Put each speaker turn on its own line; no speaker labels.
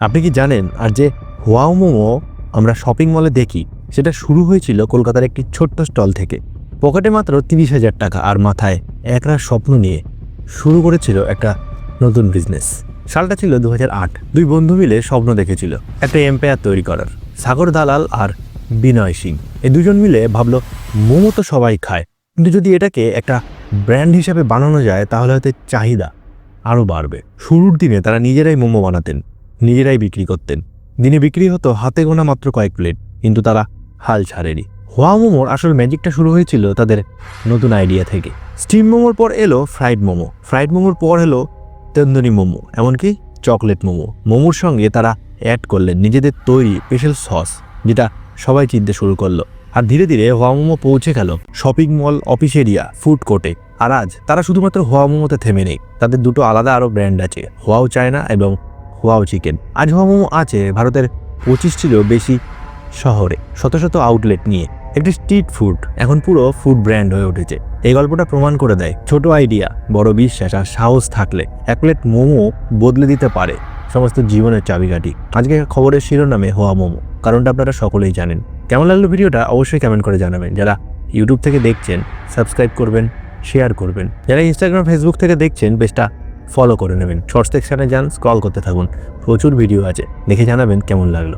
আপনি কি জানেন আর যে ওয়াও মোমো আমরা শপিং মলে দেখি সেটা শুরু হয়েছিল কলকাতার একটি ছোট্ট স্টল থেকে। পকেটে মাত্র 30,000 টাকা আর মাথায় একরা স্বপ্ন নিয়ে শুরু করেছিল একটা নতুন বিজনেস। সালটা ছিল 2008। দুই বন্ধু মিলে স্বপ্ন দেখেছিল একটা এম্পায়ার তৈরি করার। সাগর দালাল আর বিনয় সিং এই দুজন মিলে ভাবলো মোমো তো সবাই খায়, কিন্তু যদি এটাকে একটা ব্র্যান্ড হিসেবে বানানো যায় তাহলে হয়তো চাহিদা আরও বাড়বে। শুরুর দিনে তারা নিজেরাই মোমো বানাতেন, নিজেরাই বিক্রি করতেন। দিনে বিক্রি হতো হাতে গোনা মাত্র কয়েক প্লেট, কিন্তু তারা হাল ছাড়েনি। ওয়াও মোমোর আসল ম্যাজিকটা শুরু হয়েছিল তাদের নতুন আইডিয়া থেকে। স্টিম মোমোর পর এলো ফ্রাইড মোমো, ফ্রাইড মোমোর পর এলো তন্দুরি মোমো, এমনকি চকলেট মোমো। মোমোর সঙ্গে তারা অ্যাড করলেন নিজেদের তৈরি স্পেশাল সস, যেটা সবাই চিনতে শুরু করলো। আর ধীরে ধীরে ওয়াও মোমো পৌঁছে গেল shopping mall, office area, food কোর্টে। আর আজ তারা শুধুমাত্র ওয়াও মোমোতে থেমে নেই, তাদের দুটো আলাদা আরও ব্র্যান্ড আছে, ওয়াও চায়না এবং ওয়াও চিকেন। আজ ওয়াও মোমো আছে ভারতের 25টিরও বেশি শহরে, শত শত আউটলেট নিয়ে। একটি স্ট্রিট ফুড এখন পুরো ফুড ব্র্যান্ড হয়ে উঠেছে। এই গল্পটা প্রমাণ করে দেয় ছোট আইডিয়া, বড় বিশ্বাস আর সাহস থাকলে এক প্লেট মোমো বদলে দিতে পারে সমস্ত জীবনের চাবিকাঠি। আজকে খবরের শিরোনামে ওয়াও মোমো, কারণটা আপনারা সকলেই জানেন। কেমন লাগলো ভিডিওটা অবশ্যই কমেন্ট করে জানাবেন। যারা ইউটিউব থেকে দেখছেন সাবস্ক্রাইব করবেন, শেয়ার করবেন। যারা ইনস্টাগ্রাম, ফেসবুক থেকে দেখছেন পেজটা ফলো করে নেবেন। শর্টস সেকশনে যান, স্ক্রল করতে থাকুন, প্রচুর ভিডিও আছে, দেখে জানাবেন কেমন লাগলো।